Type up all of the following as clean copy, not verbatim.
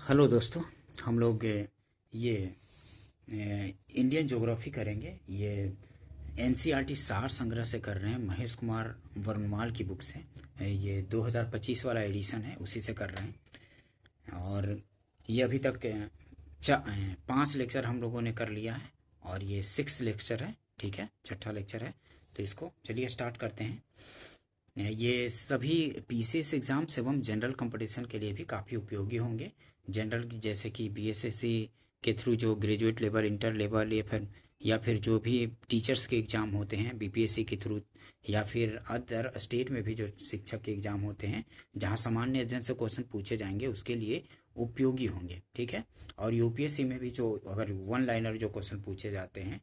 Hello दोस्तों। हम लोग ये इंडियन ज्योग्राफी करेंगे। ये एनसीईआरटी सार संग्रह से कर रहे हैं। महेश कुमार वर्णमाल की बुक से ये 2025 वाला एडिशन है, उसी से कर रहे हैं। और ये अभी तक 5 लेक्चर हम लोगों ने कर लिया है और ये 6 लेक्चर है, ठीक है, छठा लेक्चर है। तो इसको चलिए स्टार्ट करते हैं। ये सभी पीसीएस एग्ज़ाम्स एवं जनरल कंपटीशन के लिए भी काफ़ी उपयोगी होंगे। जनरल की जैसे कि बीएसएससी के थ्रू जो ग्रेजुएट लेवल, इंटर लेवल या फिर जो भी टीचर्स के एग्ज़ाम होते हैं बीपीएससी के थ्रू, या फिर अदर स्टेट में भी जो शिक्षक के एग्ज़ाम होते हैं जहां सामान्य अध्ययन से क्वेश्चन पूछे जाएंगे, उसके लिए उपयोगी होंगे, ठीक है। और यूपीएससी में भी जो अगर वन लाइनर जो क्वेश्चन पूछे जाते हैं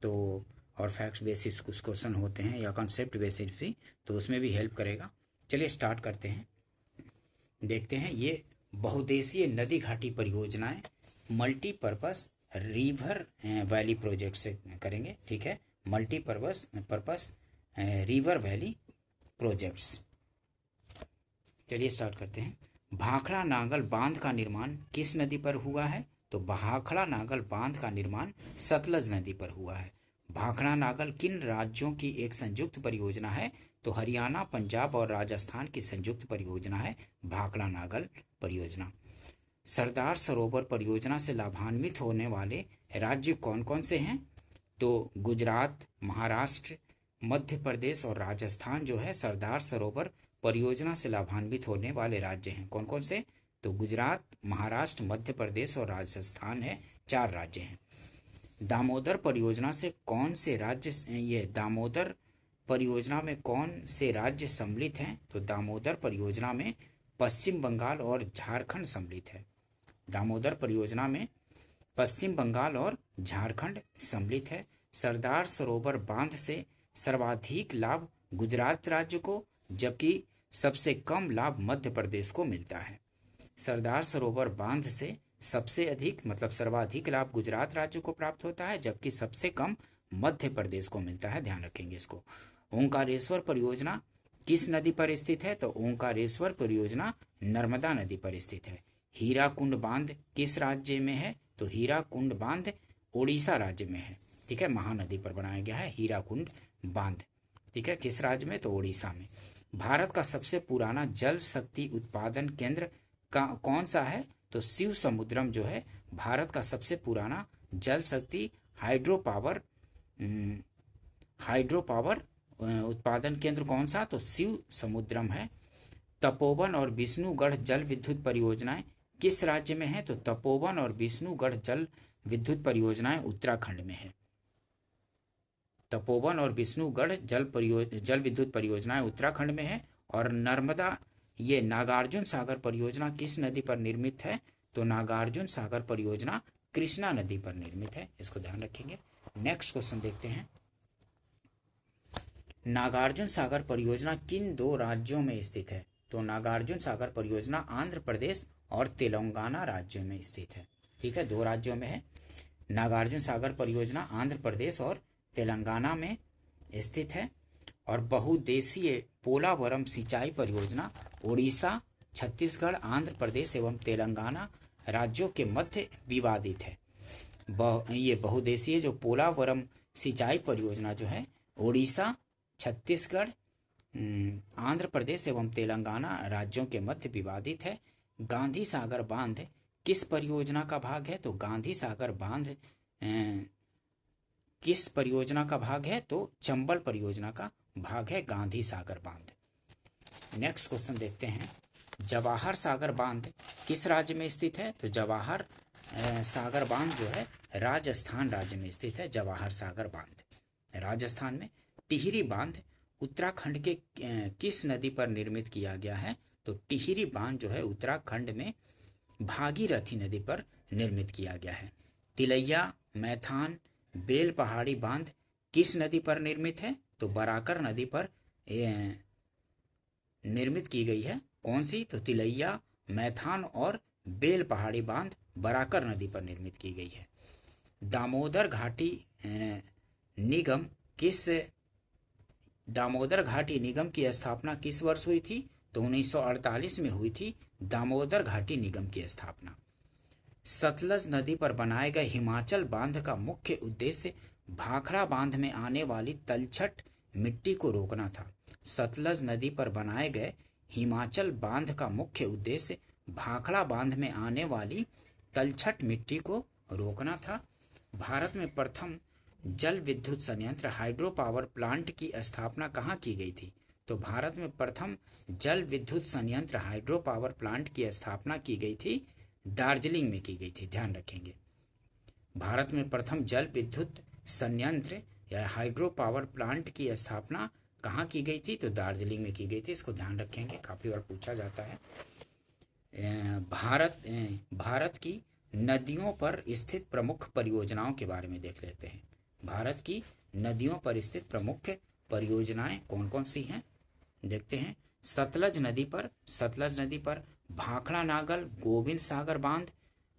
तो और फैक्ट्स बेसिस कुछ क्वेश्चन होते हैं या कॉन्सेप्ट बेसिस भी, तो उसमें भी हेल्प करेगा। चलिए स्टार्ट करते हैं। देखते हैं ये बहुउद्देशीय नदी घाटी परियोजनाएं मल्टीपर्पस रिवर वैली प्रोजेक्ट से करेंगे, ठीक है। Multipurpose river valley projects. चलिए स्टार्ट करते हैं। भाखड़ा नागल बांध का निर्माण किस नदी पर हुआ है? तो भाखड़ा नागल बांध का निर्माण सतलज नदी पर हुआ है। भाखड़ा नागल किन राज्यों की एक संयुक्त परियोजना है? तो हरियाणा, पंजाब और राजस्थान की संयुक्त परियोजना है भाखड़ा नागल परियोजना। सरदार सरोवर परियोजना से लाभान्वित होने वाले राज्य कौन कौन से हैं? तो गुजरात, महाराष्ट्र, मध्य प्रदेश और राजस्थान जो है सरदार सरोवर परियोजना से लाभान्वित होने वाले राज्य हैं। कौन कौन से? तो गुजरात, महाराष्ट्र, मध्य प्रदेश और राजस्थान है, 4 राज्य हैं। दामोदर परियोजना से कौन से राज्य, ये दामोदर परियोजना में कौन से राज्य सम्मिलित हैं? तो दामोदर परियोजना में पश्चिम बंगाल और झारखंड सम्मिलित है। दामोदर परियोजना में पश्चिम बंगाल और झारखंड सम्मिलित है। सरदार सरोवर बांध से सर्वाधिक लाभ गुजरात राज्य को, जबकि सबसे कम लाभ मध्य प्रदेश को मिलता है। सरदार सरोवर बांध से सबसे अधिक मतलब सर्वाधिक लाभ गुजरात राज्य को प्राप्त होता है, जबकि सबसे कम मध्य प्रदेश को मिलता है, ध्यान रखेंगे इसको। ओंकारेश्वर परियोजना किस नदी पर स्थित है? तो ओंकारेश्वर परियोजना नर्मदा नदी पर स्थित है। हीराकुंड बांध किस राज्य में है? तो हीराकुंड बांध ओडिशा राज्य में है, ठीक है। महानदी पर बनाया गया है हीराकुंड बांध, ठीक है। किस राज्य में? तो ओडिशा में। भारत का सबसे पुराना जल शक्ति उत्पादन केंद्र कौन सा है? तो शिव समुद्रम जो है भारत का सबसे पुराना जल शक्ति हाइड्रो पावर उत्पादन केंद्र कौन सा? तो शिव समुद्रम है। तपोवन और विष्णुगढ़ जल विद्युत परियोजनाएं किस राज्य में है? तो तपोवन और विष्णुगढ़ जल विद्युत परियोजनाएं उत्तराखंड में है। तपोवन और विष्णुगढ़ जल विद्युत परियोजनाएं उत्तराखंड में है। और नर्मदा, ये नागार्जुन सागर परियोजना किस नदी पर निर्मित है? तो नागार्जुन सागर परियोजना कृष्णा नदी पर निर्मित है, इसको ध्यान रखेंगे। नेक्स्ट क्वेश्चन देखते हैं। नागार्जुन सागर परियोजना किन 2 राज्यों में स्थित है? तो नागार्जुन सागर परियोजना आंध्र प्रदेश और तेलंगाना राज्यों में स्थित है, ठीक है। 2 राज्यों में है। नागार्जुन सागर परियोजना आंध्र प्रदेश और तेलंगाना में स्थित है। और बहुउद्देशीय पोलावरम सिंचाई परियोजना ओडिशा, छत्तीसगढ़, आंध्र प्रदेश एवं तेलंगाना राज्यों के मध्य विवादित है। ये बहुउद्देशीय जो पोलावरम सिंचाई परियोजना जो है ओडिशा, छत्तीसगढ़, आंध्र प्रदेश एवं तेलंगाना राज्यों के मध्य विवादित है। गांधी सागर बांध किस परियोजना का भाग है? तो गांधी सागर बांध किस परियोजना का भाग है? तो चंबल परियोजना का भाग है गांधी सागर बांध। नेक्स्ट क्वेश्चन देखते हैं। जवाहर सागर बांध किस राज्य में स्थित है? तो जवाहर सागर बांध जो है राजस्थान राज्य में स्थित है। जवाहर सागर बांध राजस्थान में। टिहरी बांध उत्तराखंड के किस नदी पर निर्मित किया गया है? तो टिहरी बांध जो है उत्तराखंड में भागीरथी नदी पर निर्मित किया गया है। तिलैया, मैथान, बेल पहाड़ी बांध किस नदी पर निर्मित है? तो बराकर नदी पर निर्मित की गई है। कौन सी? तो तिलैया, मैथान और बेल पहाड़ी बांध बराकर नदी पर निर्मित की गई है। दामोदर घाटी निगम की स्थापना किस वर्ष हुई थी? तो 1948 में हुई थी दामोदर घाटी निगम की स्थापना। सतलज नदी पर बनाए गए हिमाचल बांध का मुख्य उद्देश्य भाखड़ा बांध में आने वाली तलछट मिट्टी को रोकना था। सतलज नदी पर बनाए गए हिमाचल बांध का मुख्य उद्देश्य भाखड़ा बांध में आने वाली तलछट मिट्टी को रोकना था। भारत में प्रथम जल विद्युत संयंत्र हाइड्रो पावर प्लांट की स्थापना कहाँ की गई थी? तो भारत में प्रथम जल विद्युत संयंत्र हाइड्रो पावर प्लांट की स्थापना की गई थी, दार्जिलिंग में की गई थी। ध्यान रखेंगे, भारत में प्रथम जल विद्युत संयंत्र या हाइड्रो पावर प्लांट की स्थापना कहाँ की गई थी? तो दार्जिलिंग में की गई थी। इसको ध्यान रखेंगे, काफी बार पूछा जाता है। भारत की नदियों पर स्थित प्रमुख परियोजनाओं के बारे में देख लेते हैं। भारत की नदियों पर स्थित प्रमुख परियोजनाएं कौन कौन सी हैं, देखते हैं। सतलज नदी पर भाखड़ा नागल, गोविंद सागर बांध,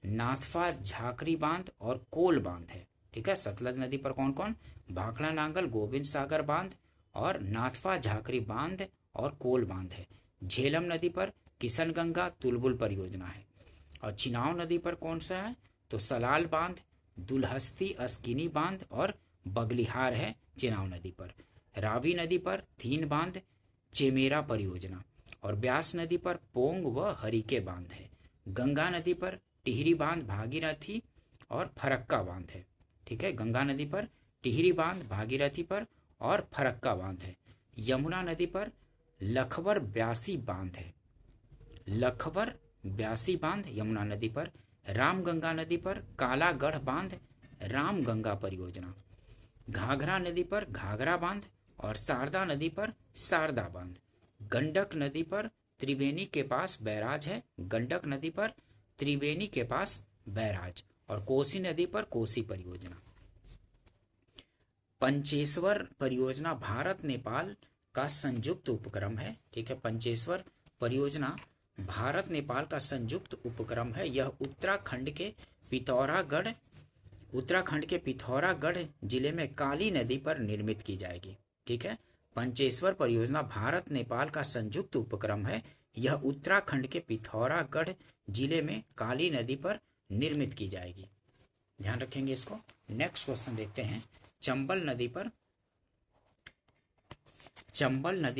नाथपा झाकरी बांध और कोल बांध है। ठीक है, सतलज नदी पर कौन कौन? भाखड़ा नागल, गोविंद सागर बांध और नाथपा झाकरी बांध और कोल बांध है। झेलम नदी पर किशनगंगा तुलबुल परियोजना है। और चिनाव नदी पर कौन सा है? तो सलाल बांध, दुलहस्ती अस्किनी बांध और बगलिहार है चिनाव नदी पर। रावी नदी पर थीन बांध, चेमेरा परियोजना। और ब्यास नदी पर पोंग व हरिके बांध है। गंगा नदी पर टिहरी बांध, भागीरथी और फरक्का बांध है। ठीक है, गंगा नदी पर टिहरी बांध, भागीरथी पर और फरक्का बांध है। यमुना नदी पर लखवर ब्यासी बांध है, लखवर ब्यासी बांध यमुना नदी पर। रामगंगा नदी पर कालागढ़ बांध, रामगंगा परियोजना। घाघरा नदी पर घाघरा बांध और शारदा नदी पर शारदा बांध। गंडक नदी पर त्रिवेणी के पास बैराज है, गंडक नदी पर त्रिवेणी के पास बैराज। और कोसी नदी पर कोसी परियोजना। पंचेश्वर परियोजना भारत नेपाल का संयुक्त उपक्रम है। ठीक है, पंचेश्वर परियोजना भारत नेपाल का संयुक्त उपक्रम है। यह उत्तराखंड के पिथौरागढ़ जिले में काली नदी पर निर्मित की जाएगी। ठीक है, पंचेश्वर परियोजना भारत नेपाल का संयुक्त उपक्रम है। यह उत्तराखंड के पिथौरागढ़ जिले में काली नदी पर निर्मित की जाएगी। ध्यान रखेंगे इसको। नेक्स्ट क्वेश्चन देखते हैं। चंबल नदी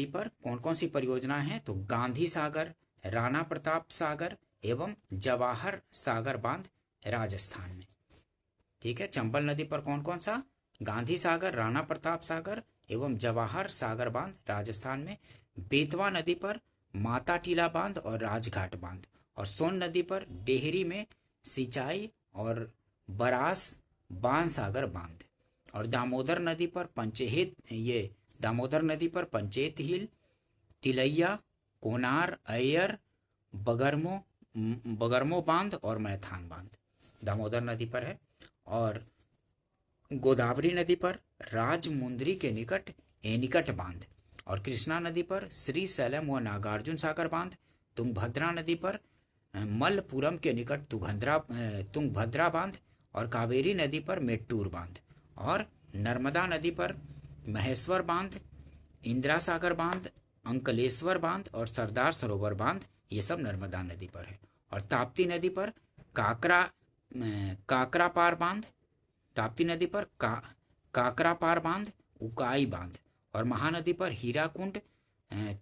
पर कौन कौन सी परियोजना है? तो गांधी सागर, राणा प्रताप सागर एवं जवाहर सागर बांध राजस्थान में। ठीक है, चंबल नदी पर कौन कौन सा? गांधी सागर, राणा प्रताप सागर एवं जवाहर सागर बांध राजस्थान में। बेतवा नदी पर माता टीला बांध और राजघाट बांध। और सोन नदी पर डेहरी में सिंचाई और बरास बांध सागर बांध। और दामोदर नदी पर पंचेत हिल, तिलैया, कोनार, अय्यर, बगरमो बांध और मैथान बांध दामोदर नदी पर है। और गोदावरी नदी पर राजमुंद्री के निकट एनिकट बांध। और कृष्णा नदी पर श्री सैलम व नागार्जुन सागर बांध। तुंगभद्रा नदी पर मलपुरम के निकट तुंगभद्रा बांध। और कावेरी नदी पर मेट्टूर बांध। और नर्मदा नदी पर महेश्वर बांध, इंदिरा सागर बांध, अंकलेश्वर बांध और सरदार सरोवर बांध, ये सब नर्मदा नदी पर है। और ताप्ती नदी पर काकरापार बांध, ताप्ती नदी पर काकरापार बांध, उकाई बांध। और महानदी पर हीराकुंड,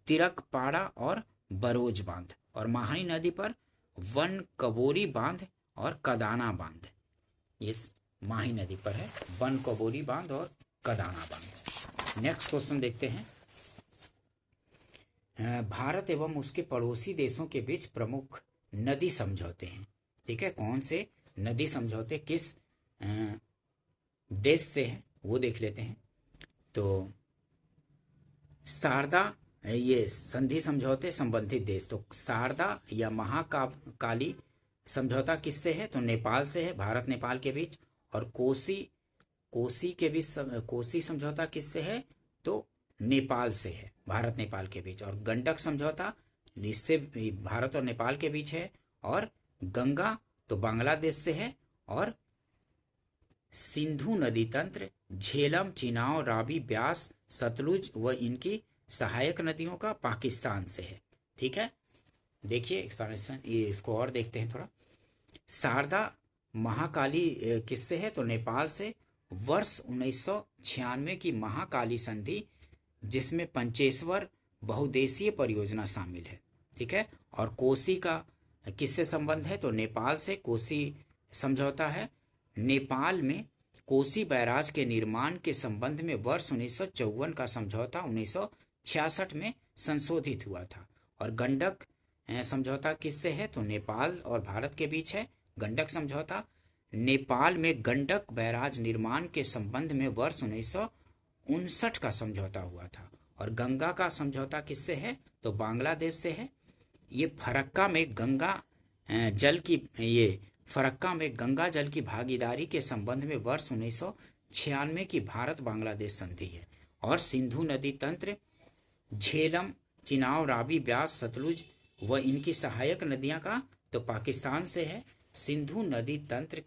तिरकपाड़ा और बरोज बांध। और माही नदी पर वन कबोरी बांध और कदाना बांध, ये माही नदी पर है, वन कबोरी बांध और कदाना बांध। नेक्स्ट क्वेश्चन देखते हैं। भारत एवं उसके पड़ोसी देशों के बीच प्रमुख नदी समझौते हैं। ठीक है, कौन से नदी समझौते किस देश से हैं वो देख लेते हैं। तो शारदा, ये संधि समझौते संबंधित देश। तो शारदा या महाकाली समझौता किससे है? तो नेपाल से है, भारत नेपाल के बीच। और कोसी के बीच कोसी समझौता किससे है? तो नेपाल से है, भारत नेपाल के बीच। और गंडक समझौता इससे भारत और नेपाल के बीच है। और गंगा तो बांग्लादेश से है। और सिंधु नदी तंत्र झेलम, चिनाव, रावी, ब्यास, सतलुज व इनकी सहायक नदियों का पाकिस्तान से है। ठीक है, देखिए एक्सप्लेनेशन, ये इसको और देखते हैं थोड़ा। शारदा महाकाली किससे है? तो नेपाल से। वर्ष 1996 की महाकाली संधि, जिसमें पंचेश्वर बहुदेशीय परियोजना शामिल है। ठीक है। और कोसी का किससे संबंध है? तो नेपाल से कोसी समझौता है। नेपाल में कोसी बैराज के निर्माण के संबंध में वर्ष 1954 का समझौता 1966 में संशोधित हुआ था। और गंडक समझौता किससे है? तो नेपाल और भारत के बीच है गंडक समझौता। नेपाल में गंडक बैराज निर्माण के संबंध में वर्ष 1959 का समझौता हुआ था। और गंगा का समझौता किससे है? तो बांग्लादेश से है। ये फरक्का में गंगा जल की भागीदारी के संबंध में वर्ष 1996 की भारत बांग्लादेश संधि है। और सिंधु नदी तंत्र, झेलम, चिनाब, रावी, ब्यास, सतलुज व इनकी सहायक नदियां का तो पाकिस्तान से है। सिंधु नदी तंत्र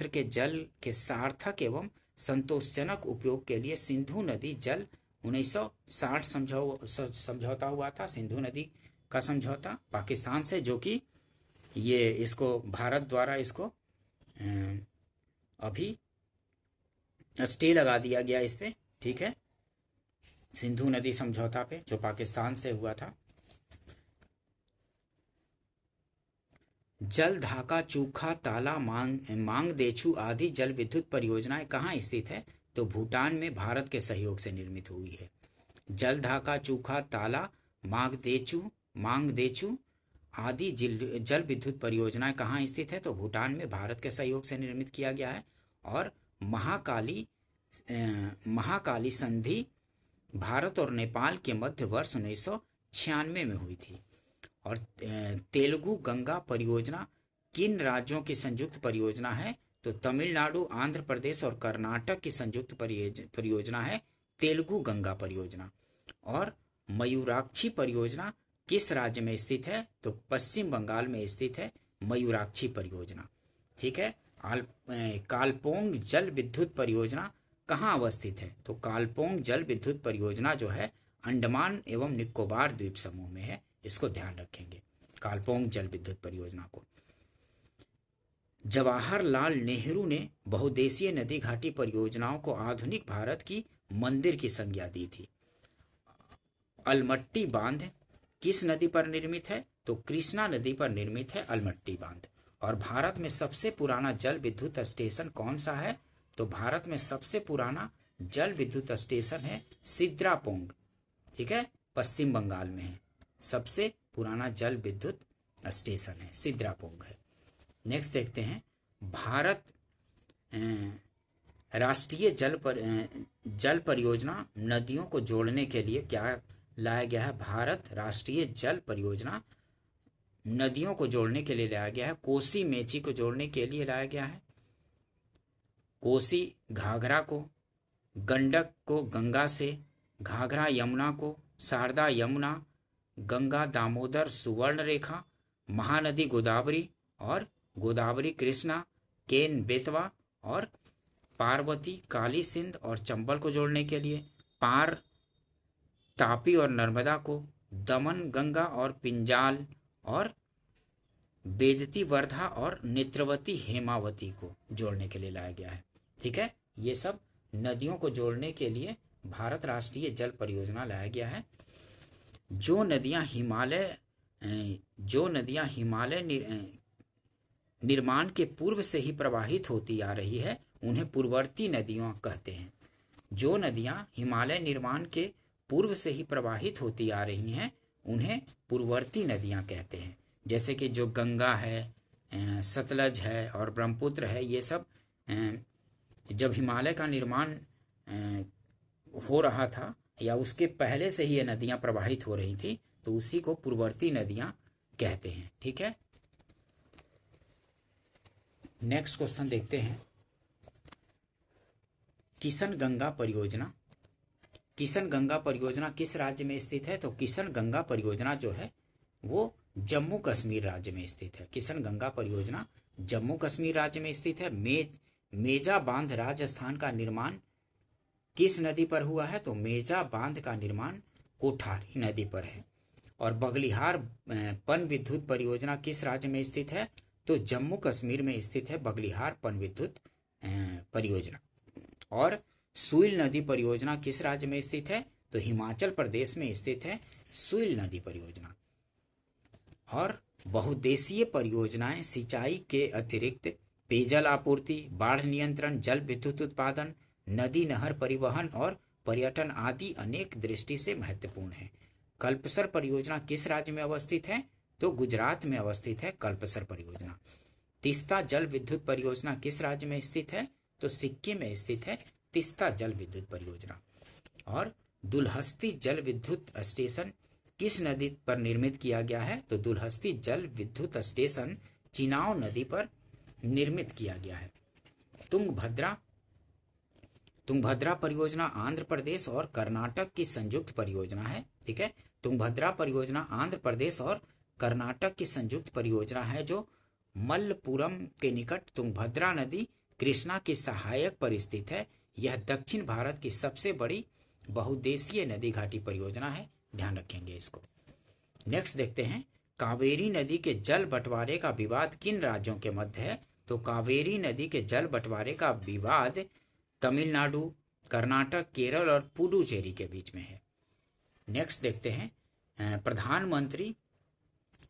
के जल के सार्थक एवं संतोषजनक उपयोग के लिए सिंधु नदी जल 1960 समझौता हुआ था। सिंधु नदी का समझौता पाकिस्तान से, जो कि ये इसको भारत द्वारा इसको अभी स्टे लगा दिया गया इस पे। ठीक है, सिंधु नदी समझौता पे, जो पाकिस्तान से हुआ था। जल धाका, चूखा, ताला, मांगदेछू आदि जल विद्युत परियोजनाएं कहाँ स्थित है? तो भूटान में भारत के सहयोग से निर्मित हुई है। जल धाका, चूखा, ताला, मांगदेछू आदि जल विद्युत परियोजनाएं कहाँ स्थित है? तो भूटान में भारत के सहयोग से निर्मित किया गया है। और महाकाली संधि भारत और नेपाल के मध्य वर्ष 1996 में हुई थी। और तेलुगु गंगा परियोजना किन राज्यों की संयुक्त परियोजना है? तो तमिलनाडु, आंध्र प्रदेश और कर्नाटक की संयुक्त परियोजना है तेलुगु गंगा परियोजना। और मयूराक्षी परियोजना किस राज्य में स्थित है? तो पश्चिम बंगाल में स्थित है मयूराक्षी परियोजना। ठीक है। कालपोंग जल विद्युत परियोजना कहाँ अवस्थित है? तो कालपोंग जल विद्युत परियोजना जो है अंडमान एवं निकोबार द्वीप समूह में है। इसको ध्यान रखेंगे, कालपोंग जल विद्युत परियोजना को। जवाहरलाल नेहरू ने बहुदेशीय नदी घाटी परियोजनाओं को आधुनिक भारत की मंदिर की संज्ञा दी थी। अलमट्टी बांध किस नदी पर निर्मित है? तो कृष्णा नदी पर निर्मित है अलमट्टी बांध। और भारत में सबसे पुराना जल विद्युत स्टेशन कौन सा है? तो भारत में सबसे पुराना जल विद्युत स्टेशन है सिद्रापोंग। ठीक है, पश्चिम बंगाल में है। सबसे पुराना जल विद्युत स्टेशन है सिद्रापोंग है। नेक्स्ट देखते हैं, भारत राष्ट्रीय जल परियोजना नदियों को जोड़ने के लिए क्या लाया गया है? भारत राष्ट्रीय जल परियोजना नदियों को जोड़ने के लिए लाया गया है। कोसी मेची को जोड़ने के लिए लाया गया है। कोसी घाघरा को, गंडक को गंगा से, घाघरा यमुना को, शारदा यमुना, गंगा दामोदर सुवर्ण रेखा, महानदी गोदावरी और गोदावरी कृष्णा, केन बेतवा और पार्वती काली सिंध और चंबल को जोड़ने के लिए, पार तापी और नर्मदा को, दमन गंगा और पिंजाल और बेदती वर्धा और नेत्रवती हेमावती को जोड़ने के लिए लाया गया है। ठीक है, ये सब नदियों को जोड़ने के लिए भारत राष्ट्रीय जल परियोजना लाया गया है। जो नदियां हिमालय निर्माण के पूर्व से ही प्रवाहित होती आ रही है उन्हें पूर्ववर्ती नदियां कहते हैं। जो नदियां हिमालय निर्माण के पूर्व से ही प्रवाहित होती आ रही हैं उन्हें पूर्ववर्ती नदियां कहते हैं। जैसे कि जो गंगा है, सतलज है और ब्रह्मपुत्र है, ये सब जब हिमालय का निर्माण हो रहा था या उसके पहले से ही ये नदियां प्रवाहित हो रही थी तो उसी को पूर्ववर्ती नदियां कहते हैं। ठीक है, नेक्स्ट क्वेश्चन देखते हैं। किशन गंगा परियोजना किस राज्य में स्थित है? तो किशन गंगा परियोजना जो है वो जम्मू कश्मीर राज्य में स्थित है। किशन गंगा परियोजना जम्मू कश्मीर राज्य में स्थित है। मेजा बांध राजस्थान का निर्माण किस नदी पर हुआ है? तो मेजा बांध का निर्माण कोठारी नदी पर है। और बगलिहार पन विद्युत परियोजना किस राज्य में स्थित है? तो जम्मू कश्मीर में स्थित है बगलिहार पन विद्युत परियोजना। और सुइल नदी परियोजना किस राज्य में स्थित है? तो हिमाचल प्रदेश में स्थित है सुइल नदी परियोजना। और बहुउद्देशीय परियोजनाएं सिंचाई के अतिरिक्त पेयजल आपूर्ति, बाढ़ नियंत्रण, जल विद्युत उत्पादन, नदी नहर परिवहन और पर्यटन आदि अनेक दृष्टि से महत्वपूर्ण है। कल्पसर परियोजना किस राज्य में अवस्थित है? तो गुजरात में अवस्थित है कल्पसर परियोजना। तीस्ता जल विद्युत परियोजना किस राज्य में स्थित है? तो सिक्किम में स्थित है तीस्ता जल विद्युत परियोजना। और दुलहस्ती जल विद्युत स्टेशन किस नदी पर निर्मित किया गया है? तो दुलहस्ती जल विद्युत स्टेशन चिनाव नदी पर निर्मित किया गया है। तुंगभद्रा परियोजना आंध्र प्रदेश और कर्नाटक की संयुक्त परियोजना है। ठीक है, तुंगभद्रा परियोजना आंध्र प्रदेश और कर्नाटक की संयुक्त परियोजना है जो मल्लपुरम के निकट तुंगभद्रा नदी कृष्णा की सहायक पर स्थित है। यह दक्षिण भारत की सबसे बड़ी बहुउद्देशीय नदी घाटी परियोजना है, ध्यान रखेंगे इसको। नेक्स्ट देखते हैं, कावेरी नदी के जल बंटवारे का विवाद किन राज्यों के मध्य है? तो कावेरी नदी के जल बंटवारे का विवाद तमिलनाडु, कर्नाटक, केरल और पुडुचेरी के बीच में है। नेक्स्ट देखते हैं प्रधानमंत्री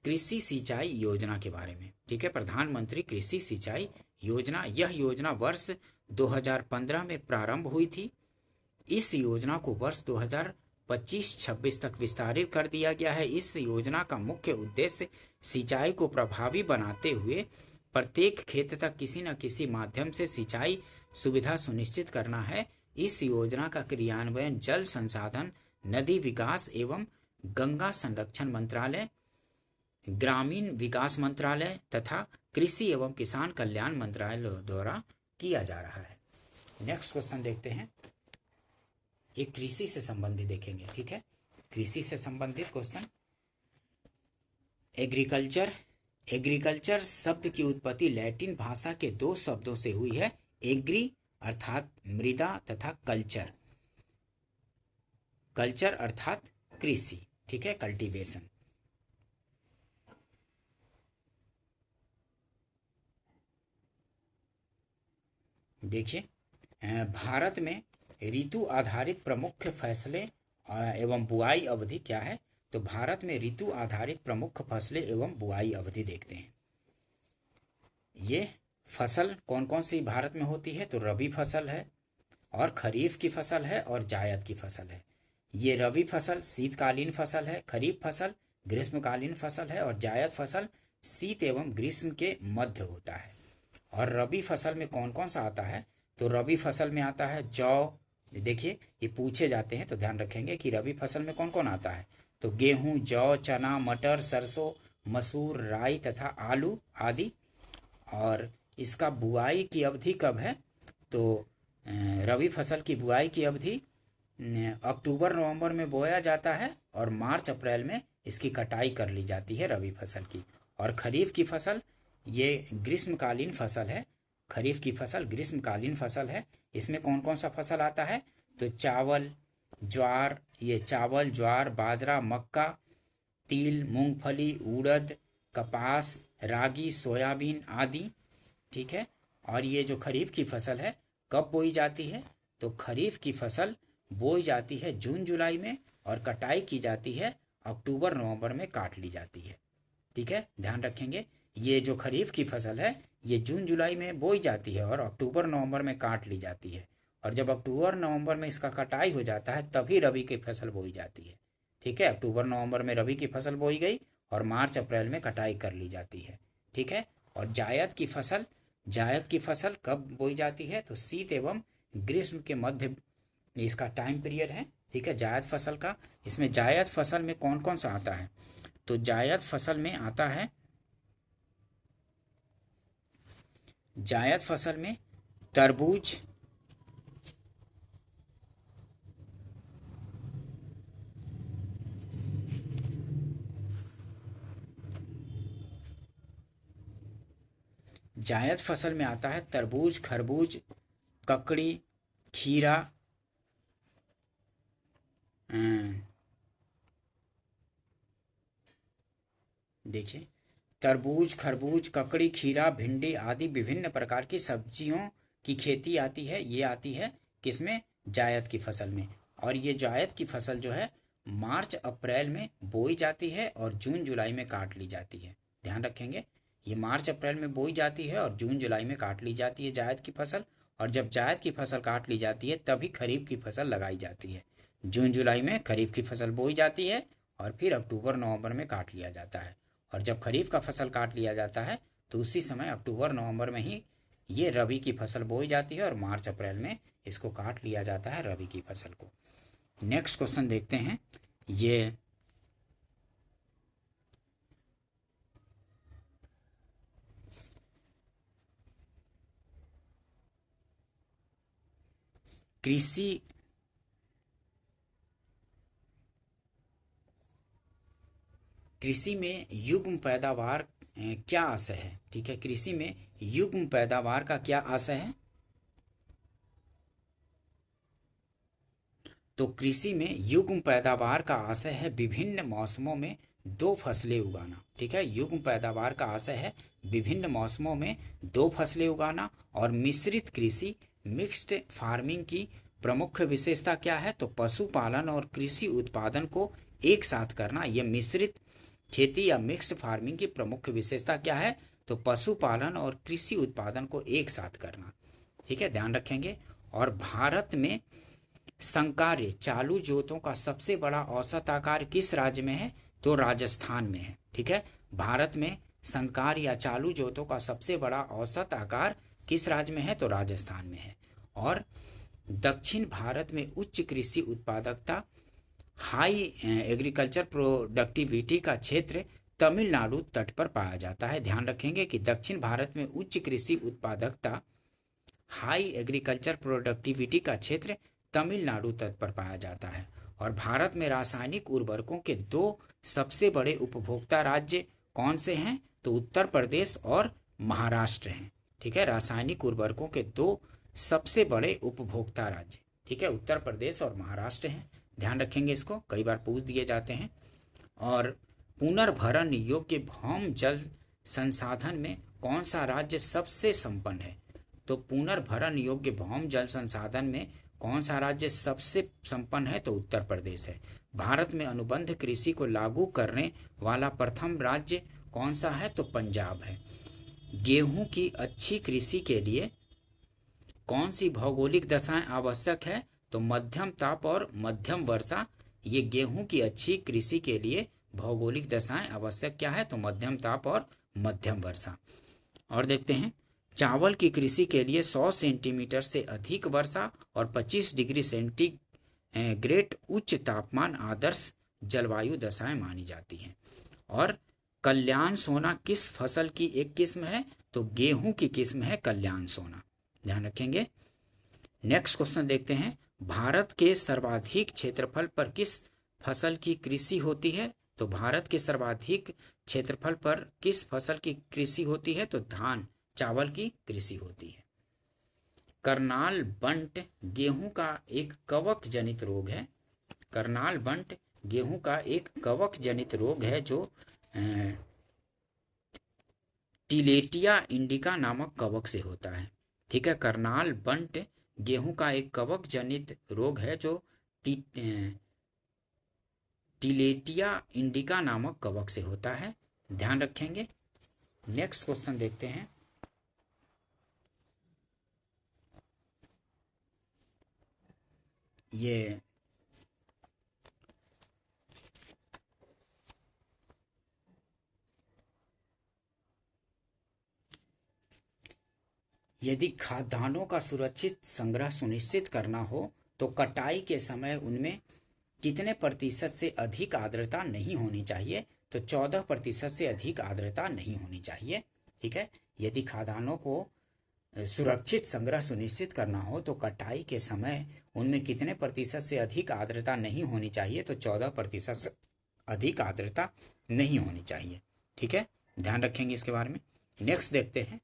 कृषि सिंचाई योजना के बारे में। ठीक है, प्रधानमंत्री कृषि सिंचाई योजना, यह योजना वर्ष 2015 में प्रारंभ हुई थी। इस योजना को वर्ष 2025-26 तक विस्तारित कर दिया गया है। इस योजना का मुख्य उद्देश्य सिंचाई को प्रभावी बनाते हुए प्रत्येक खेत तक किसी न किसी माध्यम से सिंचाई सुविधा सुनिश्चित करना है। इस योजना का क्रियान्वयन जल संसाधन, नदी विकास एवं गंगा संरक्षण मंत्रालय, ग्रामीण विकास मंत्रालय तथा कृषि एवं किसान कल्याण मंत्रालय द्वारा किया जा रहा है। नेक्स्ट क्वेश्चन देखते हैं, एक कृषि से संबंधित देखेंगे। ठीक है, कृषि से संबंधित क्वेश्चन। एग्रीकल्चर शब्द की उत्पत्ति लैटिन भाषा के दो शब्दों से हुई है, एग्री अर्थात मृदा तथा कल्चर अर्थात कृषि। ठीक है, कल्टीवेशन। देखिए, भारत में ऋतु आधारित प्रमुख फसलें एवं बुआई अवधि क्या है? तो भारत में ऋतु आधारित प्रमुख फसलें एवं बुआई अवधि देखते हैं। ये फसल कौन कौन सी भारत में होती है? तो रबी फसल है और खरीफ की फसल है और जायद की फसल है। ये रबी फसल शीतकालीन फसल है, खरीफ फसल ग्रीष्मकालीन फसल है और जायद फसल शीत एवं ग्रीष्म के मध्य होता है। और रबी फसल में कौन कौन सा आता है? तो रबी फसल में आता है जौ। देखिए, ये पूछे जाते हैं तो ध्यान रखेंगे कि रबी फसल में कौन कौन आता है। तो गेहूं, जौ, चना, मटर, सरसों, मसूर, राई तथा आलू आदि। और इसका बुआई की अवधि कब है? तो रबी फसल की बुआई की अवधि अक्टूबर नवंबर में बोया जाता है और मार्च अप्रैल में इसकी कटाई कर ली जाती है रबी फसल की। और खरीफ की फसल ये ग्रीष्मकालीन फसल है, खरीफ की फसल ग्रीष्मकालीन फसल है। इसमें कौन कौन सा फसल आता है? तो चावल, ज्वार, ये चावल, ज्वार, बाजरा, मक्का, तिल, मूंगफली, उड़द, कपास, रागी, सोयाबीन आदि। ठीक है, और ये जो खरीफ की फसल है कब बोई जाती है? तो खरीफ की फसल बोई जाती है जून जुलाई में और कटाई की जाती है अक्टूबर नवंबर में काट ली जाती है। ठीक है, ध्यान रखेंगे, ये जो खरीफ की फसल है ये जून जुलाई में बोई जाती है और अक्टूबर नवंबर में काट ली जाती है। और जब अक्टूबर नवंबर में इसका कटाई हो जाता है तभी रबी की फसल बोई जाती है। ठीक है, अक्टूबर नवंबर में रबी की फसल बोई गई और मार्च अप्रैल में कटाई कर ली जाती है। ठीक है, और जायद की फसल कब बोई जाती है? तो शीत एवं ग्रीष्म के मध्य इसका टाइम पीरियड है। ठीक है, जायद फसल का। इसमें जायद फसल में कौन कौन सा आता है? तो जायद फसल में आता है, जायद फसल में तरबूज, जायद फसल में आता है तरबूज, खरबूज, ककड़ी, खीरा, देखिए, तरबूज, खरबूज, ककड़ी, खीरा, भिंडी आदि विभिन्न प्रकार की सब्जियों की खेती आती है। ये आती है किसमें? जायद की फसल में। और ये जायद की फसल जो है मार्च अप्रैल में बोई जाती है और जून जुलाई में काट ली जाती है। ध्यान रखेंगे, ये मार्च अप्रैल में बोई जाती है और जून जुलाई में काट ली जाती है जायद की फसल। और जब जायद की फसल काट ली जाती है तभी खरीफ की फसल लगाई जाती है। जून जुलाई में खरीफ की फसल बोई जाती है और फिर अक्टूबर नवंबर में काट लिया जाता है। और जब खरीफ का फसल काट लिया जाता है तो उसी समय अक्टूबर नवंबर में ही ये रबी की फसल बोई जाती है और मार्च अप्रैल में इसको काट लिया जाता है रबी की फसल को। नेक्स्ट क्वेश्चन देखते हैं। ये कृषि में युग्म पैदावार क्या आशय है? ठीक है, कृषि में युग्म पैदावार का क्या आशय है? तो कृषि में युग्म पैदावार का आशय है विभिन्न मौसमों में दो फसलें उगाना। ठीक है, युग्म पैदावार का आशय है विभिन्न मौसमों में दो फसलें उगाना। और मिश्रित कृषि, मिक्स्ड फार्मिंग की प्रमुख विशेषता क्या है? तो पशुपालन और कृषि उत्पादन को एक साथ करना। यह मिश्रित खेती या मिक्स्ड फार्मिंग की प्रमुख विशेषता क्या है? तो पशुपालन और कृषि उत्पादन को एक साथ करना। ठीक है, ध्यान रखेंगे। और भारत में संकार्य चालू जोतों का सबसे बड़ा औसत आकार किस राज्य में है? तो राजस्थान में है। ठीक है, भारत में संकार या चालू जोतों का सबसे बड़ा औसत आकार किस राज्य में है? तो राजस्थान में है। और दक्षिण भारत में उच्च कृषि उत्पादकता, हाई एग्रीकल्चर प्रोडक्टिविटी का क्षेत्र तमिलनाडु तट पर पाया जाता है। ध्यान रखेंगे कि दक्षिण भारत में उच्च कृषि उत्पादकता, हाई एग्रीकल्चर प्रोडक्टिविटी का क्षेत्र तमिलनाडु तट पर पाया जाता है। और भारत में रासायनिक उर्वरकों के दो सबसे बड़े उपभोक्ता राज्य कौन से हैं? तो उत्तर प्रदेश और महाराष्ट्र हैं। ठीक है, रासायनिक उर्वरकों के दो सबसे बड़े उपभोक्ता राज्य, ठीक है, उत्तर प्रदेश और महाराष्ट्र हैं। ध्यान रखेंगे, इसको कई बार पूछ दिए जाते हैं। और पुनर्भरण योग्य भौम जल संसाधन में कौन सा राज्य सबसे संपन्न है? तो पुनर्भरण योग्य भौम जल संसाधन में कौन सा राज्य सबसे संपन्न है? तो उत्तर प्रदेश है। भारत में अनुबंध कृषि को लागू करने वाला प्रथम राज्य कौन सा है? तो पंजाब है। गेहूं की अच्छी कृषि के लिए कौन सी भौगोलिक दशाएं आवश्यक है? तो मध्यम ताप और मध्यम वर्षा। ये गेहूं की अच्छी कृषि के लिए भौगोलिक दशाएं आवश्यक क्या है? तो मध्यम ताप और मध्यम वर्षा। और देखते हैं, चावल की कृषि के लिए 100 सेंटीमीटर से अधिक वर्षा और 25 डिग्री सेंटीग्रेड उच्च तापमान आदर्श जलवायु दशाएं मानी जाती हैं। और कल्याण सोना किस फसल की एक किस्म है? तो गेहूं की किस्म है कल्याण सोना। ध्यान रखेंगे। नेक्स्ट क्वेश्चन देखते हैं, भारत के सर्वाधिक क्षेत्रफल पर किस फसल की कृषि होती है? तो भारत के सर्वाधिक क्षेत्रफल पर किस फसल की कृषि होती है? तो धान, चावल की कृषि होती है। करनाल बंट गेहूं का एक कवक जनित रोग है। करनाल बंट गेहूं का एक कवक जनित रोग है जो टिलेटिया इंडिका नामक कवक से होता है। ठीक है, करनाल बंट गेहूं का एक कवक जनित रोग है जो टिलेटिया इंडिका नामक कवक से होता है। ध्यान रखेंगे। नेक्स्ट क्वेश्चन देखते हैं, ये यदि खाद्यान्नों का सुरक्षित संग्रह सुनिश्चित करना हो तो कटाई के समय उनमें कितने प्रतिशत से अधिक आर्द्रता नहीं होनी चाहिए? तो 14% से अधिक आर्द्रता नहीं होनी चाहिए। ठीक है, यदि खाद्यान्नों को सुरक्षित संग्रह सुनिश्चित करना हो तो कटाई के समय उनमें कितने प्रतिशत से अधिक आर्द्रता नहीं होनी चाहिए? तो 14% से अधिक आर्द्रता नहीं होनी चाहिए। ठीक है, ध्यान रखेंगे इसके बारे में। नेक्स्ट देखते हैं,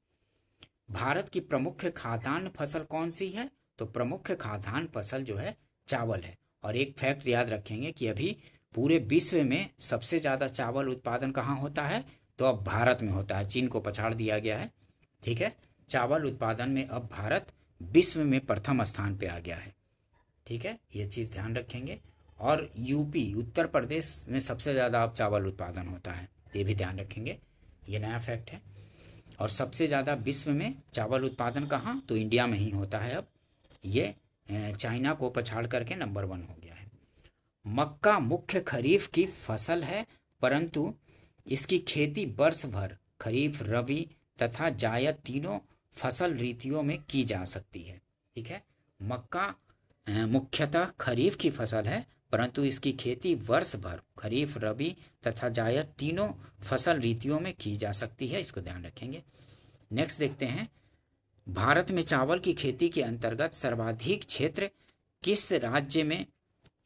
भारत की प्रमुख खाद्यान्न फसल कौन सी है? तो प्रमुख खाद्यान्न फसल जो है चावल है। और एक फैक्ट याद रखेंगे कि अभी पूरे विश्व में सबसे ज़्यादा चावल उत्पादन कहाँ होता है? तो अब भारत में होता है, चीन को पछाड़ दिया गया है। ठीक है, चावल उत्पादन में अब भारत विश्व में प्रथम स्थान पे आ गया है। ठीक है, ये चीज़ ध्यान रखेंगे। और यूपी उत्तर प्रदेश में सबसे ज़्यादा अब चावल उत्पादन होता है, ये भी ध्यान रखेंगे, ये नया फैक्ट है। और सबसे ज़्यादा विश्व में चावल उत्पादन कहाँ, तो इंडिया में ही होता है अब, ये चाइना को पछाड़ करके नंबर 1 हो गया है। मक्का मुख्य खरीफ की फसल है, परंतु इसकी खेती वर्ष भर खरीफ, रबी तथा जायद तीनों फसल ऋतुओं में की जा सकती है। ठीक है, मक्का मुख्यतः खरीफ की फसल है, परंतु इसकी खेती वर्ष भर खरीफ, रबी तथा जायद तीनों फसल ऋतुओं में की जा सकती है, इसको ध्यान रखेंगे। नेक्स्ट देखते हैं, भारत में चावल की खेती के अंतर्गत सर्वाधिक क्षेत्र किस राज्य में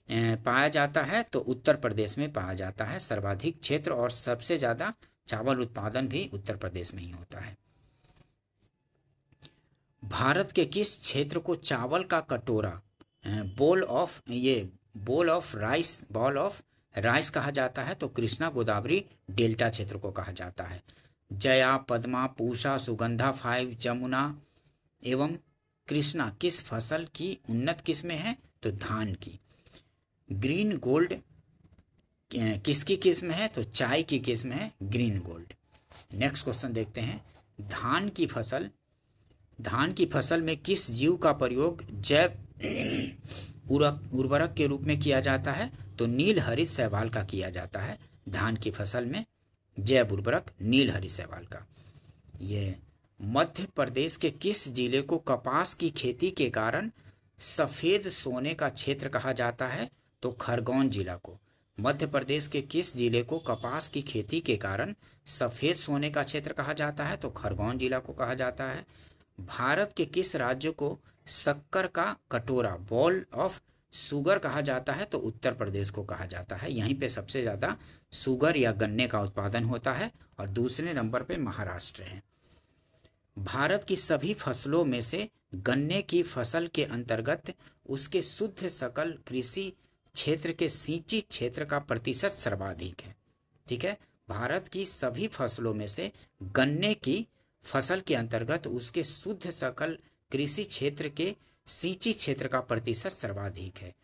पाया जाता है, तो उत्तर प्रदेश में पाया जाता है सर्वाधिक क्षेत्र, और सबसे ज़्यादा चावल उत्पादन भी उत्तर प्रदेश में ही होता है। भारत के किस क्षेत्र को चावल का कटोरा, बॉल ऑफ राइस कहा जाता है, तो कृष्णा गोदावरी डेल्टा क्षेत्र को कहा जाता है। जया, पद्मा, पूषा, सुगंधा 5, जमुना एवं कृष्णा किस फसल की उन्नत किस्में हैं, तो धान की। ग्रीन गोल्ड किसकी किस्म है, तो चाय की किस्म है ग्रीन गोल्ड। नेक्स्ट क्वेश्चन देखते हैं, धान की फसल में किस जीव का प्रयोग जैव उर्वरक के रूप में किया जाता है, तो नील हरित शैवाल का किया जाता है धान की फसल में जैव उर्वरक नील हरित शैवाल का। ये मध्य प्रदेश के किस जिले को कपास की खेती के कारण सफेद सोने का क्षेत्र कहा जाता है, तो खरगोन जिला को। मध्य प्रदेश के किस जिले को कपास की खेती के कारण सफेद सोने का क्षेत्र कहा जाता है, तो खरगोन जिला को कहा जाता है। भारत के किस राज्य को शक्कर का कटोरा, बॉल ऑफ शुगर कहा जाता है, तो उत्तर प्रदेश को कहा जाता है। यहीं पे सबसे ज़्यादा शुगर या गन्ने का उत्पादन होता है, और दूसरे नंबर पे महाराष्ट्र है। भारत की सभी फसलों में से गन्ने की फसल के अंतर्गत उसके शुद्ध सकल कृषि क्षेत्र के सिंचित क्षेत्र का प्रतिशत सर्वाधिक है। ठीक है, भारत की सभी फसलों में से गन्ने की फसल के अंतर्गत उसके शुद्ध सकल कृषि क्षेत्र के सिंचित क्षेत्र का प्रतिशत सर्वाधिक है।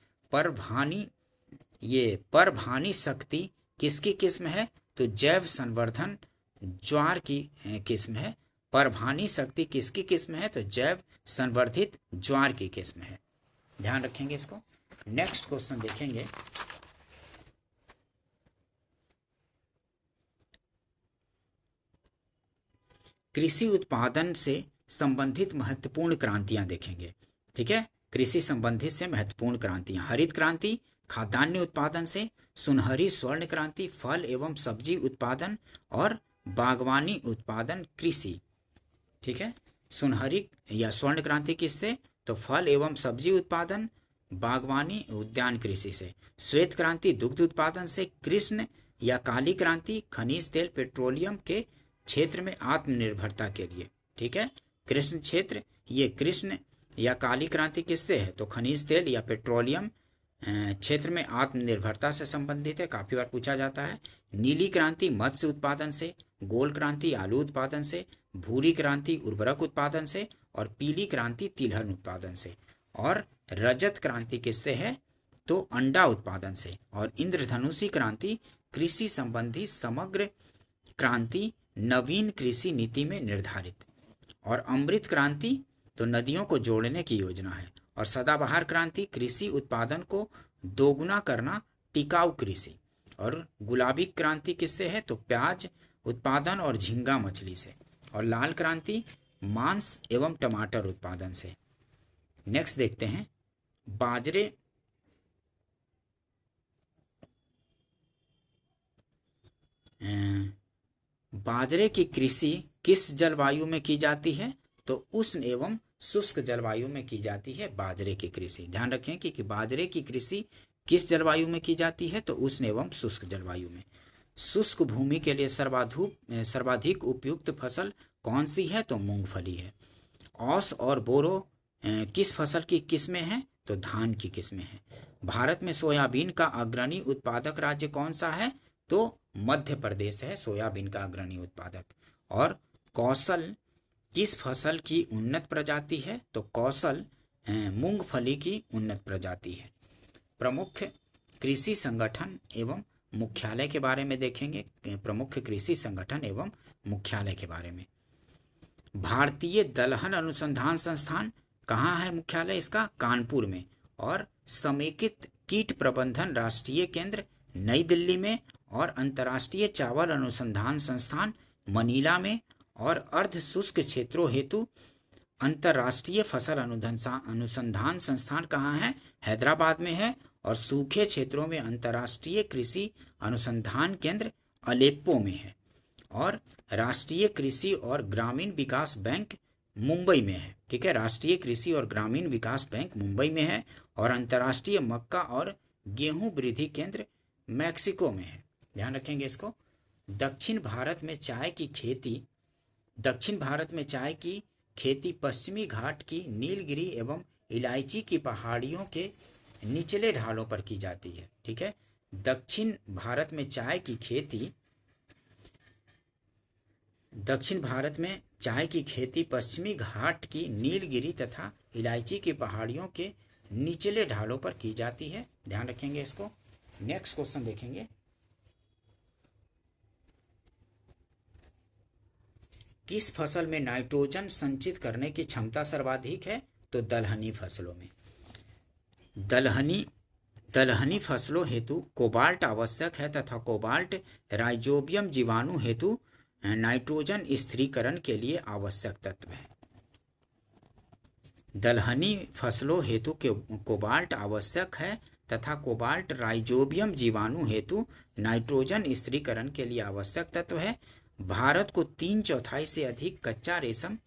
परभानी शक्ति किसकी किस्म है, तो जैव संवर्धन ज्वार की किस्म है। परभानी शक्ति किसकी किस्म है, तो जैव संवर्धित ज्वार की किस्म है, ध्यान रखेंगे इसको। नेक्स्ट क्वेश्चन देखेंगे, कृषि उत्पादन से संबंधित महत्वपूर्ण क्रांतियां देखेंगे। ठीक है, कृषि संबंधित से महत्वपूर्ण क्रांतियां, हरित क्रांति खाद्यान्न उत्पादन से, सुनहरी स्वर्ण क्रांति फल एवं सब्जी उत्पादन और बागवानी उत्पादन कृषि। ठीक है, सुनहरी या स्वर्ण क्रांति किससे, तो फल एवं सब्जी उत्पादन, बागवानी उद्यान कृषि से। श्वेत क्रांति दुग्ध उत्पादन से। कृष्ण या काली क्रांति खनिज तेल पेट्रोलियम के क्षेत्र में आत्मनिर्भरता के लिए। ठीक है, कृष्ण क्षेत्र, ये कृष्ण या काली क्रांति किससे है, तो खनिज तेल या पेट्रोलियम क्षेत्र में आत्मनिर्भरता से संबंधित है, काफी बार पूछा जाता है। नीली क्रांति मत्स्य उत्पादन से। गोल क्रांति आलू उत्पादन से। भूरी क्रांति उर्वरक उत्पादन से। और पीली क्रांति तिलहन उत्पादन से। और रजत क्रांति किससे है, तो अंडा उत्पादन से। और इंद्रधनुषी क्रांति कृषि संबंधी समग्र क्रांति नवीन कृषि नीति में निर्धारित। और अमृत क्रांति तो नदियों को जोड़ने की योजना है। और सदाबहार क्रांति कृषि उत्पादन को दोगुना करना, टिकाऊ कृषि। और गुलाबी क्रांति किससे है, तो प्याज उत्पादन और झींगा मछली से। और लाल क्रांति मांस एवं टमाटर उत्पादन से। नेक्स्ट देखते हैं, बाजरे की कृषि किस जलवायु में की जाती है, तो उष्ण एवं शुष्क जलवायु में की जाती है बाजरे की कृषि। ध्यान रखें कि बाजरे की कृषि किस जलवायु में की जाती है, तो उष्ण एवं शुष्क जलवायु में। शुष्क भूमि के लिए सर्वाधिक उपयुक्त फसल कौन सी है, तो मूंगफली है। औस और बोरो किस फसल की किस्में हैं, तो धान की किस्में हैं। भारत में सोयाबीन का अग्रणी उत्पादक राज्य कौन सा है, तो मध्य प्रदेश है सोयाबीन का अग्रणी उत्पादक। और कौशल किस फसल की उन्नत प्रजाति है? तो कौशल मूंगफली की उन्नत प्रजाति है। प्रमुख कृषि संगठन एवं मुख्यालय के बारे में देखेंगे। प्रमुख कृषि संगठन एवं मुख्यालय के बारे में, भारतीय दलहन अनुसंधान संस्थान कहाँ है मुख्यालय इसका? कानपुर में। और समेकित कीट प्रबंधन राष्ट्रीय केंद्र नई दिल्ली में। और अंतर्राष्ट्रीय चावल अनुसंधान संस्थान मनीला में। और अर्ध शुष्क क्षेत्रों हेतु अंतर्राष्ट्रीय फसल अनुसंधान संस्थान कहाँ है? हैदराबाद में है। और सूखे क्षेत्रों में अंतर्राष्ट्रीय कृषि अनुसंधान केंद्र अलेप्पो में है। और राष्ट्रीय कृषि और ग्रामीण विकास बैंक मुंबई में है। ठीक है, राष्ट्रीय कृषि और ग्रामीण विकास बैंक मुंबई में है। और अंतर्राष्ट्रीय मक्का और गेहूं वृद्धि केंद्र मैक्सिको में है। ध्यान रखेंगे इसको। दक्षिण भारत में चाय की खेती पश्चिमी घाट की नीलगिरी एवं इलायची की पहाड़ियों के निचले ढालों पर की जाती है। ठीक है, दक्षिण भारत में चाय की खेती पश्चिमी घाट की नीलगिरी तथा इलायची की पहाड़ियों के निचले ढालों पर की जाती है। ध्यान रखेंगे इसको। नेक्स्ट क्वेश्चन देखेंगे, किस फसल में नाइट्रोजन संचित करने की क्षमता सर्वाधिक है? तो दलहनी फसलों में। दलहनी फसलों हेतु कोबाल्ट आवश्यक है तथा कोबाल्ट राइजोबियम जीवाणु हेतु नाइट्रोजन स्थिरीकरण के लिए आवश्यक तत्व है। दलहनी फसलों हेतु कोबाल्ट आवश्यक है तथा कोबाल्ट राइजोबियम जीवाणु हेतु नाइट्रोजन स्थिरीकरण के लिए आवश्यक तत्व है। भारत को 3/4 से अधिक कच्चा रेशम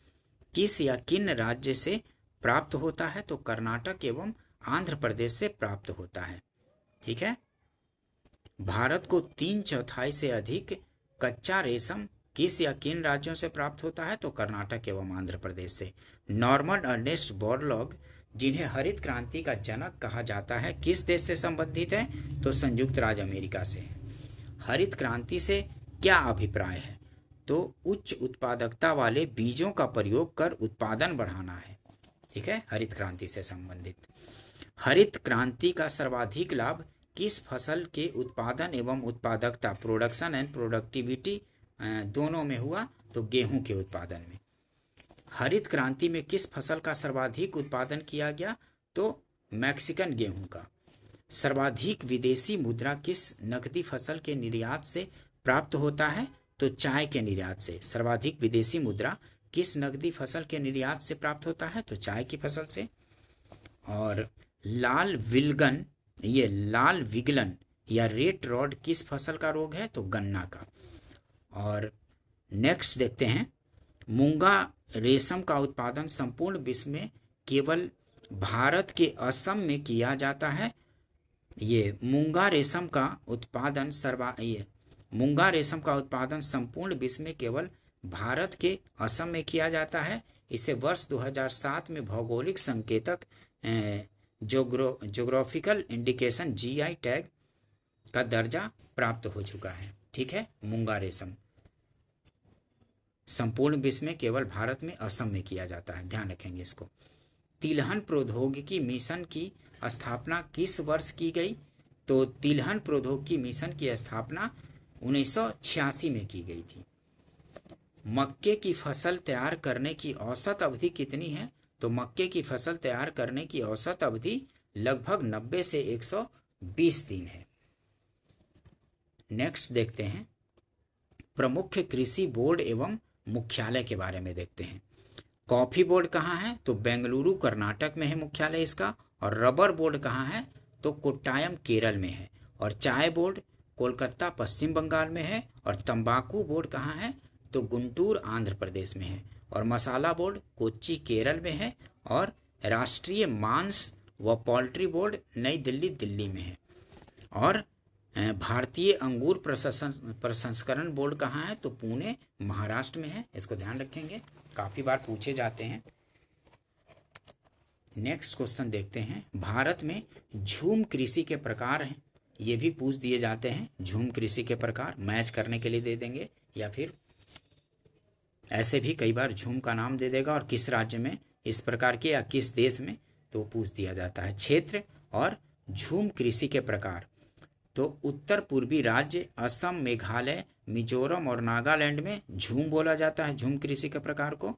किस या किन राज्य से प्राप्त होता है? तो कर्नाटक एवं आंध्र प्रदेश से प्राप्त होता है। ठीक है, भारत को 3/4 से अधिक कच्चा रेशम किस या किन राज्यों से प्राप्त होता है? तो कर्नाटक एवं आंध्र प्रदेश से। नॉर्मन अर्नेस्ट बोरलॉग, जिन्हें हरित क्रांति का जनक कहा जाता है, किस देश से संबंधित है? तो संयुक्त राज्य अमेरिका से है। हरित क्रांति से क्या अभिप्राय है? तो उच्च उत्पादकता वाले बीजों का प्रयोग कर उत्पादन बढ़ाना है। ठीक है, हरित क्रांति से संबंधित। हरित क्रांति का सर्वाधिक लाभ किस फसल के उत्पादन एवं उत्पादकता, प्रोडक्शन एंड प्रोडक्टिविटी दोनों में हुआ? तो गेहूं के उत्पादन में। हरित क्रांति में किस फसल का सर्वाधिक उत्पादन किया गया? तो मैक्सिकन गेहूं का। सर्वाधिक विदेशी मुद्रा किस नकदी फसल के निर्यात से प्राप्त होता है? तो चाय के निर्यात से। सर्वाधिक विदेशी मुद्रा किस नकदी फसल के निर्यात से प्राप्त होता है? तो चाय की फसल से। और लाल विगलन या रेड रॉड किस फसल का रोग है? तो गन्ना का। और नेक्स्ट देखते हैं, मूंगा रेशम का उत्पादन संपूर्ण विश्व में केवल भारत के असम में किया जाता है। ये मूंगा रेशम का उत्पादन संपूर्ण विश्व में केवल भारत के असम में किया जाता है। इसे वर्ष 2007 में भौगोलिक संकेतक ज्योग्राफिकल इंडिकेशन GI टैग का दर्जा प्राप्त हो चुका है। ठीक है, मूंगा रेशम संपूर्ण विश्व में केवल भारत में असम में किया जाता है। ध्यान रखेंगे इसको। तिलहन प्रौद्योगिकी मिशन की स्थापना किस वर्ष की गई? तो तिलहन प्रौद्योगिकी मिशन की स्थापना 1986 में की गई थी। मक्के की फसल तैयार करने की औसत अवधि कितनी है? तो मक्के की फसल तैयार करने की औसत अवधि लगभग 90 से 120 दिन है। नेक्स्ट देखते हैं, प्रमुख कृषि बोर्ड एवं मुख्यालय के बारे में देखते हैं। कॉफी बोर्ड कहाँ है? तो बेंगलुरु कर्नाटक में है मुख्यालय इसका। और रबर बोर्ड कहाँ है? तो कोट्टायम केरल में है। और चाय बोर्ड कोलकाता पश्चिम बंगाल में है। और तंबाकू बोर्ड कहाँ है? तो गुंटूर आंध्र प्रदेश में है। और मसाला बोर्ड कोच्चि केरल में है। और राष्ट्रीय मांस व पोल्ट्री बोर्ड नई दिल्ली में है। और भारतीय अंगूर प्रसंस्करण बोर्ड कहाँ है? तो पुणे महाराष्ट्र में है। इसको ध्यान रखेंगे, काफी बार पूछे जाते हैं। नेक्स्ट क्वेश्चन देखते हैं, भारत में झूम कृषि के प्रकार हैं ये भी पूछ दिए जाते हैं। झूम कृषि के प्रकार मैच करने के लिए दे देंगे, या फिर ऐसे भी कई बार झूम का नाम दे देगा और किस राज्य में इस प्रकार के या किस देश में, तो पूछ दिया जाता है। क्षेत्र और झूम कृषि के प्रकार, तो उत्तर पूर्वी राज्य असम, मेघालय, मिजोरम और नागालैंड में झूम बोला जाता है, झूम कृषि के प्रकार को।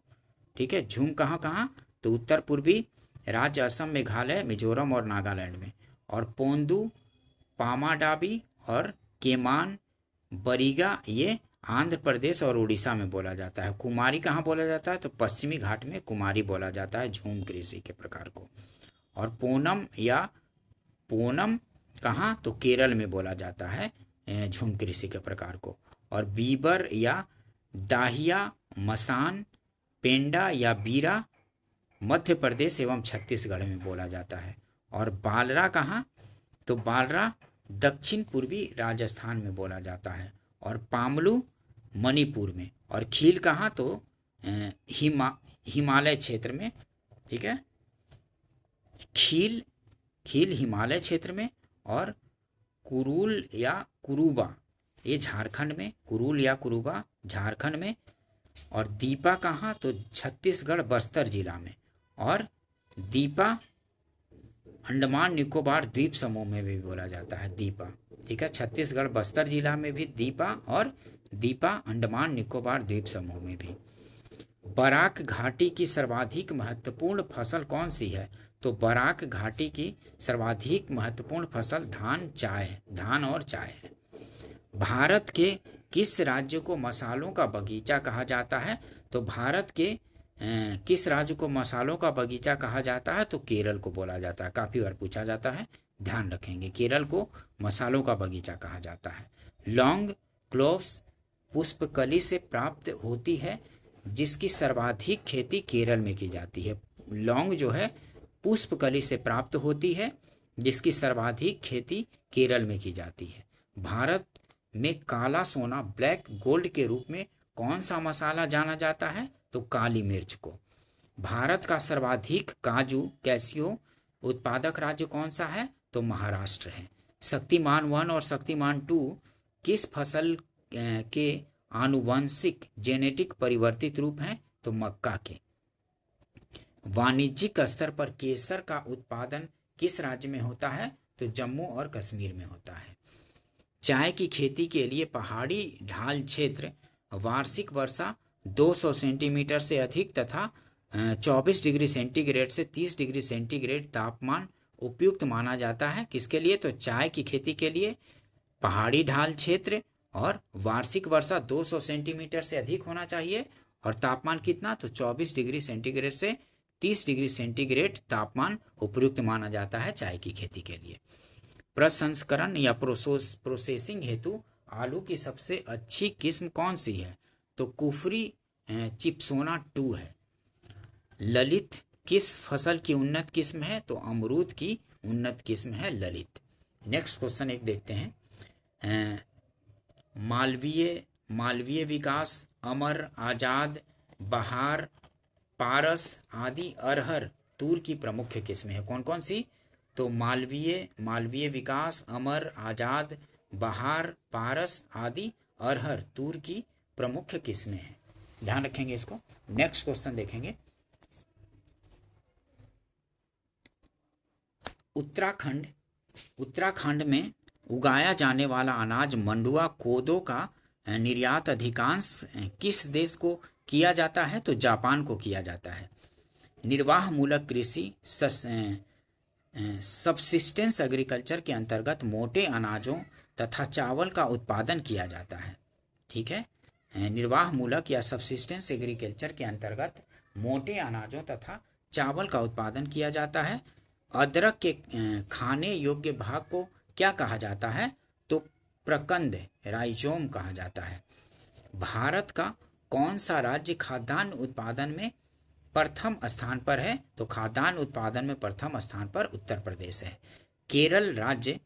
ठीक है, झूम कहाँ कहाँ, तो उत्तर पूर्वी राज्य असम, मेघालय, मिजोरम और नागालैंड में। और पोंदू, पामाडाबी और केमान, बरीगा ये आंध्र प्रदेश और उड़ीसा में बोला जाता है। कुमारी कहाँ बोला जाता है, तो पश्चिमी घाट में कुमारी बोला जाता है झूम कृषि के प्रकार को। और पोनम या पोनम कहाँ, तो केरल में बोला जाता है झूम कृषि के प्रकार को। और बीबर या दाहिया, मसान, पेंडा या बीरा मध्य प्रदेश एवं छत्तीसगढ़ में बोला जाता है। और बालरा कहाँ, तो बालरा दक्षिण पूर्वी राजस्थान में बोला जाता है। और पामलू मणिपुर में। और खील कहाँ, तो हिमालय क्षेत्र में। ठीक है, खील हिमालय क्षेत्र में। और कुरुल या कुरुबा ये झारखंड में, कुरुल या कुरुबा झारखंड में। और दीपा कहाँ, तो छत्तीसगढ़ बस्तर जिला में। और दीपा अंडमान निकोबार द्वीप समूह में भी बोला जाता है, दीपा। ठीक है, छत्तीसगढ़ बस्तर जिला में भी दीपा, और दीपा अंडमान निकोबार द्वीप समूह में भी। बराक घाटी की सर्वाधिक महत्वपूर्ण फसल कौन सी है, तो बराक घाटी की सर्वाधिक महत्वपूर्ण फसल धान और चाय है। भारत के किस राज्य को मसालों का बगीचा कहा जाता है, तो भारत के किस राज्य को मसालों का बगीचा कहा जाता है, तो केरल को बोला जाता है। काफी बार पूछा जाता है, ध्यान रखेंगे, केरल को मसालों का बगीचा कहा जाता है। लौंग, क्लोव्स पुष्पकली से प्राप्त होती है, जिसकी सर्वाधिक खेती केरल में की जाती है। लौंग जो है पुष्पकली से प्राप्त होती है, जिसकी सर्वाधिक खेती केरल में की जाती है। भारत में काला सोना, ब्लैक गोल्ड के रूप में कौन सा मसाला जाना जाता है, तो काली मिर्च को। भारत का सर्वाधिक काजू कैसियो उत्पादक राज्य कौन सा है, तो महाराष्ट्र है। शक्तिमान 1 और शक्तिमान 2 किस फसल के आनुवंशिक जेनेटिक परिवर्तित रूप हैं, तो मक्का के। वाणिज्यिक स्तर पर केसर का उत्पादन किस राज्य में होता है, तो जम्मू और कश्मीर में होता है। चाय की खेती के लिए पहाड़ी ढाल क्षेत्र वार्षिक वर्षा 200 सेंटीमीटर से अधिक तथा 24 डिग्री सेंटीग्रेड से 30 डिग्री सेंटीग्रेड तापमान उपयुक्त माना जाता है। किसके लिए, तो चाय की खेती के लिए पहाड़ी ढाल क्षेत्र, और वार्षिक वर्षा 200 सेंटीमीटर से अधिक होना चाहिए, और तापमान कितना, तो 24 डिग्री सेंटीग्रेड से 30 डिग्री सेंटीग्रेड तापमान उपयुक्त माना जाता है चाय की खेती के लिए। प्रसंस्करण या प्रोसेसिंग हेतु आलू की सबसे अच्छी किस्म कौन सी है, तो कुफरी चिप्सोना 2 है। ललित किस फसल की उन्नत किस्म है, तो अमरूद की उन्नत किस्म है ललित। नेक्स्ट क्वेश्चन एक देखते हैं। मालवीय विकास, अमर, आजाद, बहार, पारस आदि अरहर तूर की प्रमुख किस्में हैं। कौन कौन सी, तो मालवीय विकास, अमर, आजाद, बहार, पारस आदि अरहर तूर की प्रमुख किस्में हैं। ध्यान रखेंगे इसको। नेक्स्ट क्वेश्चन देखेंगे। उत्तराखंड में उगाया जाने वाला अनाज मंडुआ कोदो का निर्यात अधिकांश किस देश को किया जाता है, तो जापान को किया जाता है। निर्वाह मूलक कृषि सबसिस्टेंस एग्रीकल्चर के अंतर्गत मोटे अनाजों तथा चावल का उत्पादन किया जाता है। ठीक है, निर्वाह मूलक या सबसिस्टेंस एग्रीकल्चर के अंतर्गत मोटे अनाजों तथा चावल का उत्पादन किया जाता है। अदरक के खाने योग्य भाग को क्या कहा जाता है, तो प्रकंद राइजोम कहा जाता है। भारत का कौन सा राज्य खाद्यान्न उत्पादन में प्रथम स्थान पर है, तो खाद्यान्न उत्पादन में प्रथम स्थान पर उत्तर प्रदेश है। केरल राज्य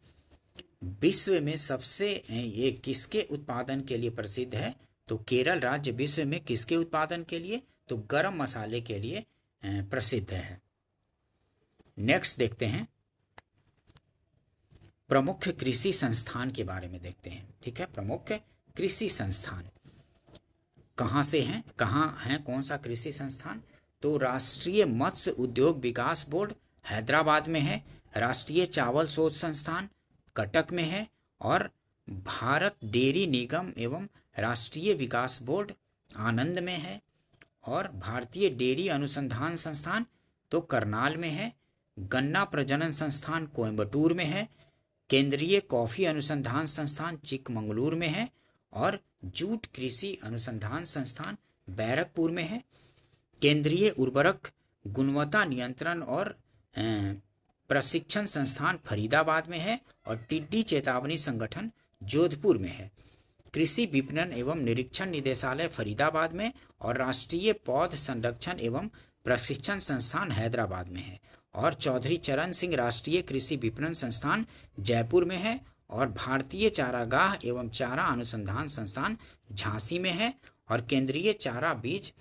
विश्व में सबसे ये किसके उत्पादन के लिए प्रसिद्ध है, तो केरल राज्य विश्व में किसके उत्पादन के लिए, तो गरम मसाले के लिए प्रसिद्ध है। नेक्स्ट देखते हैं। प्रमुख कृषि संस्थान के बारे में देखते हैं। ठीक है, प्रमुख कृषि संस्थान कहाँ से हैं, कहाँ हैं, कौन सा कृषि संस्थान? तो राष्ट्रीय मत्स्य उद्योग विकास बोर्ड हैदराबाद में है, राष्ट्रीय चावल शोध संस्थान कटक में है, और भारत डेयरी निगम एवं राष्ट्रीय विकास बोर्ड आनंद में है, और भारतीय डेयरी अनुसंधान संस्थान तो करनाल में है, गन्ना प्रजनन संस्थान कोयम्बटूर में है, केंद्रीय कॉफी अनुसंधान संस्थान चिकमंगलूर में है, और जूट कृषि अनुसंधान संस्थान बैरकपुर में है, केंद्रीय उर्वरक गुणवत्ता नियंत्रण और प्रशिक्षण संस्थान फरीदाबाद में है, और टिड्डी चेतावनी संगठन जोधपुर में है, कृषि विपणन एवं निरीक्षण निदेशालय फरीदाबाद में, और राष्ट्रीय पौध संरक्षण एवं प्रशिक्षण संस्थान हैदराबाद में है, और चौधरी चरण सिंह राष्ट्रीय कृषि विपणन संस्थान जयपुर में है, और भारतीय चारागाह एवं चारा अनुसंधान संस्थान झांसी में है, और केंद्रीय चारा बीज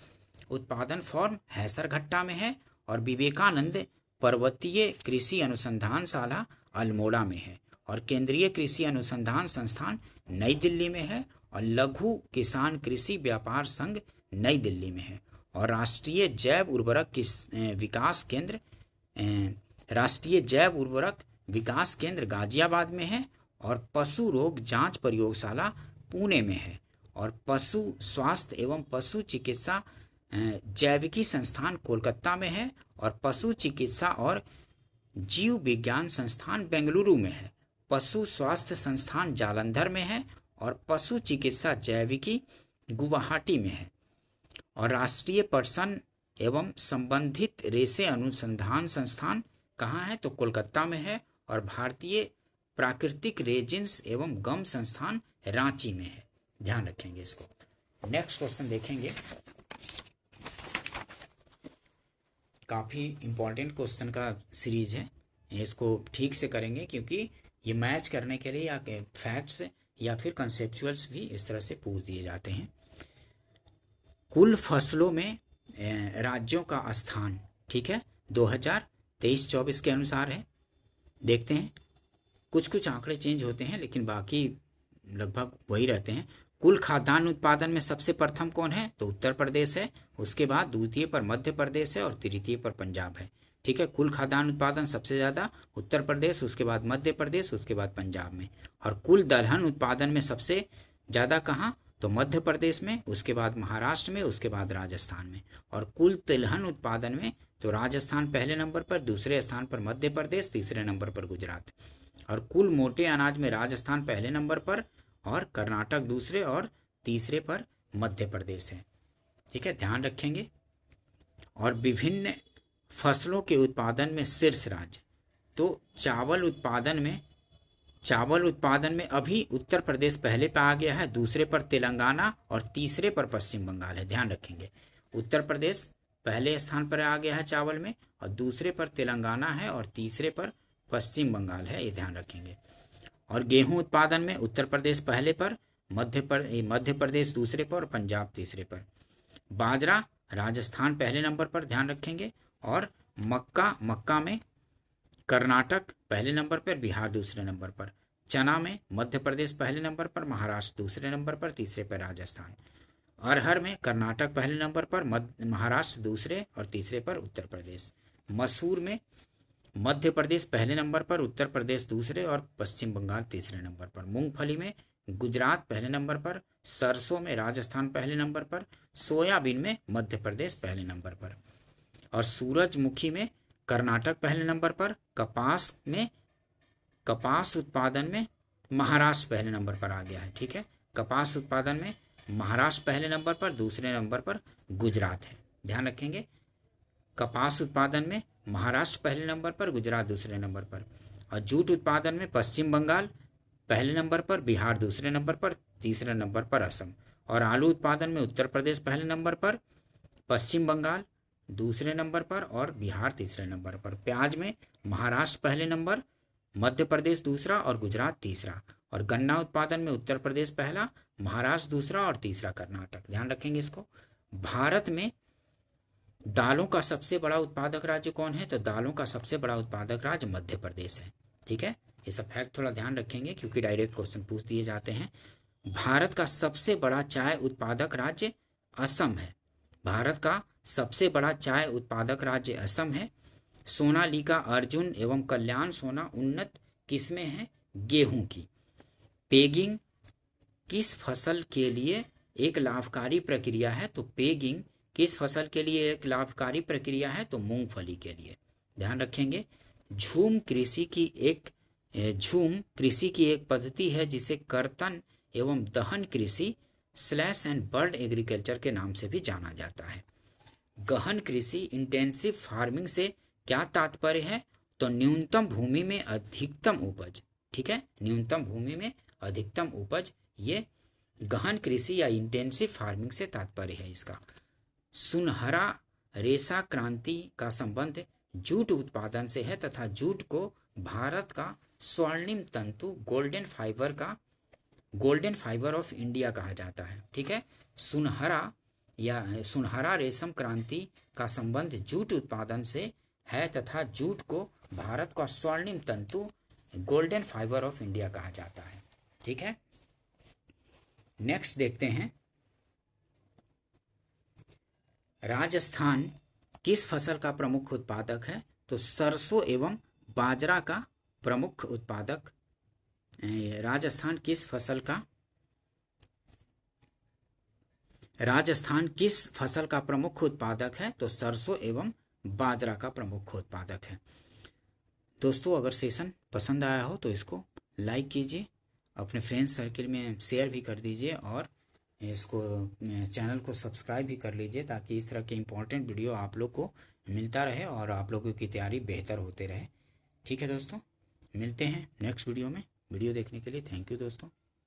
उत्पादन फॉर्म हैसरघट्टा में है, और विवेकानंद पर्वतीय कृषि अनुसंधान शाला अल्मोड़ा में है, और केंद्रीय कृषि अनुसंधान संस्थान नई दिल्ली में है, और लघु किसान कृषि व्यापार संघ नई दिल्ली में है, और राष्ट्रीय जैव उर्वरक विकास केंद्र गाजियाबाद में है, और पशु रोग जांच प्रयोगशाला पुणे में है, और पशु स्वास्थ्य एवं पशु चिकित्सा जैविकी संस्थान कोलकाता में है, और पशु चिकित्सा और जीव विज्ञान संस्थान बेंगलुरु में है, पशु स्वास्थ्य संस्थान जालंधर में है, और पशु चिकित्सा जैविकी गुवाहाटी में है, और राष्ट्रीय पटसन एवं संबंधित रेशे अनुसंधान संस्थान कहाँ है? तो कोलकाता में है, और भारतीय प्राकृतिक रेजिन्स एवं गम संस्थान रांची में है। ध्यान रखेंगे इसको। नेक्स्ट क्वेश्चन देखेंगे, काफ़ी इंपॉर्टेंट क्वेश्चन का सीरीज है, इसको ठीक से करेंगे क्योंकि ये मैच करने के लिए या फैक्ट्स या फिर कंसेप्चुअल्स भी इस तरह से पूछ दिए जाते हैं। कुल फसलों में राज्यों का स्थान, ठीक है, 2023-24 के अनुसार है। देखते हैं, कुछ कुछ आंकड़े चेंज होते हैं लेकिन बाकी लगभग वही रहते हैं। कुल खाद्यान्न उत्पादन में सबसे प्रथम कौन है? तो उत्तर प्रदेश है, उसके बाद द्वितीय पर मध्य प्रदेश है, और तृतीय पर पंजाब है। ठीक है, कुल खाद्यान्न उत्पादन सबसे ज़्यादा उत्तर प्रदेश, उसके बाद मध्य प्रदेश, उसके बाद पंजाब में। और कुल दलहन उत्पादन में सबसे ज़्यादा कहाँ? तो मध्य प्रदेश में, उसके बाद महाराष्ट्र में, उसके बाद राजस्थान में। और कुल तिलहन उत्पादन में तो राजस्थान पहले नंबर पर, दूसरे स्थान पर मध्य प्रदेश, तीसरे नंबर पर गुजरात। और कुल मोटे अनाज में राजस्थान पहले नंबर पर, और कर्नाटक दूसरे, और तीसरे पर मध्य प्रदेश है। ठीक है, ध्यान रखेंगे। और विभिन्न फसलों के उत्पादन में शीर्ष राज्य, तो चावल उत्पादन में अभी उत्तर प्रदेश पहले पे आ गया है, दूसरे पर तेलंगाना, और तीसरे पर पश्चिम बंगाल है। ध्यान रखेंगे, उत्तर प्रदेश पहले स्थान पर आ गया है चावल में, और दूसरे पर तेलंगाना है, और तीसरे पर पश्चिम बंगाल है, ये ध्यान रखेंगे। और गेहूं उत्पादन में उत्तर प्रदेश पहले पर, मध्य प्रदेश दूसरे पर, और पंजाब तीसरे पर। बाजरा राजस्थान पहले नंबर पर, ध्यान रखेंगे। और मक्का में कर्नाटक पहले नंबर पर, बिहार दूसरे नंबर पर। चना में मध्य प्रदेश पहले नंबर पर, महाराष्ट्र दूसरे नंबर पर, तीसरे पर राजस्थान। अरहर में कर्नाटक पहले नंबर पर, महाराष्ट्र दूसरे, और तीसरे पर उत्तर प्रदेश। मसूर में मध्य प्रदेश पहले नंबर पर, उत्तर प्रदेश दूसरे, और पश्चिम बंगाल तीसरे नंबर पर। मूंगफली में गुजरात पहले नंबर पर, सरसों में राजस्थान पहले नंबर पर, सोयाबीन में मध्य प्रदेश पहले नंबर पर। और सूरजमुखी में कर्नाटक पहले नंबर पर। कपास उत्पादन में महाराष्ट्र पहले नंबर पर आ गया है। ठीक है, कपास उत्पादन में महाराष्ट्र पहले नंबर पर, दूसरे नंबर पर गुजरात है। ध्यान रखेंगे, कपास उत्पादन में महाराष्ट्र पहले नंबर पर, गुजरात दूसरे नंबर पर। और जूट उत्पादन में पश्चिम बंगाल पहले नंबर पर, बिहार दूसरे नंबर पर, तीसरे नंबर पर असम। और आलू उत्पादन में उत्तर प्रदेश पहले नंबर पर, पश्चिम बंगाल दूसरे नंबर पर, और बिहार तीसरे नंबर पर। प्याज में महाराष्ट्र पहले नंबर, मध्य प्रदेश दूसरा, और गुजरात तीसरा। और गन्ना उत्पादन में उत्तर प्रदेश पहला, महाराष्ट्र दूसरा, और तीसरा कर्नाटक। ध्यान रखेंगे इसको। भारत में दालों का सबसे बड़ा उत्पादक राज्य कौन है? तो दालों का सबसे बड़ा उत्पादक राज्य मध्य प्रदेश है। ठीक है, ये सब फैक्ट थोड़ा ध्यान रखेंगे क्योंकि डायरेक्ट क्वेश्चन पूछ दिए जाते हैं। भारत का सबसे बड़ा चाय उत्पादक राज्य असम है। भारत का सबसे बड़ा चाय उत्पादक राज्य असम है। सोनालिका, अर्जुन एवं कल्याण सोना उन्नत किस्में हैं गेहूं की। पेगिंग किस फसल के लिए एक लाभकारी प्रक्रिया है? तो पेगिंग किस फसल के लिए एक लाभकारी प्रक्रिया है? तो मूंगफली के लिए। ध्यान रखेंगे। झूम कृषि की एक पद्धति है जिसे कर्तन एवं दहन कृषि स्लैश एंड बर्ड एग्रीकल्चर के नाम से भी जाना जाता है। गहन कृषि इंटेंसिव फार्मिंग से क्या तात्पर्य है? तो न्यूनतम भूमि में अधिकतम उपज। ठीक है, न्यूनतम भूमि में अधिकतम उपज, ये गहन कृषि या इंटेंसिव फार्मिंग से तात्पर्य है इसका। सुनहरा रेशा क्रांति का संबंध जूट उत्पादन से है तथा जूट को भारत का स्वर्णिम तंतु गोल्डन फाइबर ऑफ इंडिया कहा जाता है। ठीक है, सुनहरा रेशम क्रांति का संबंध जूट उत्पादन से है तथा जूट को भारत का स्वर्णिम तंतु गोल्डन फाइबर ऑफ इंडिया कहा जाता है। ठीक है, नेक्स्ट देखते हैं। राजस्थान किस फसल का प्रमुख उत्पादक है? तो सरसों एवं बाजरा का प्रमुख उत्पादक। राजस्थान किस फसल का प्रमुख उत्पादक है? तो सरसों एवं बाजरा का प्रमुख उत्पादक है। दोस्तों, अगर सेशन पसंद आया हो तो इसको लाइक कीजिए, अपने फ्रेंड्स सर्किल में शेयर भी कर दीजिए और इसको चैनल को सब्सक्राइब भी कर लीजिए ताकि इस तरह के इम्पोर्टेंट वीडियो आप लोग को मिलता रहे और आप लोगों की तैयारी बेहतर होते रहे। ठीक है दोस्तों, मिलते हैं नेक्स्ट वीडियो में। वीडियो देखने के लिए थैंक यू दोस्तों।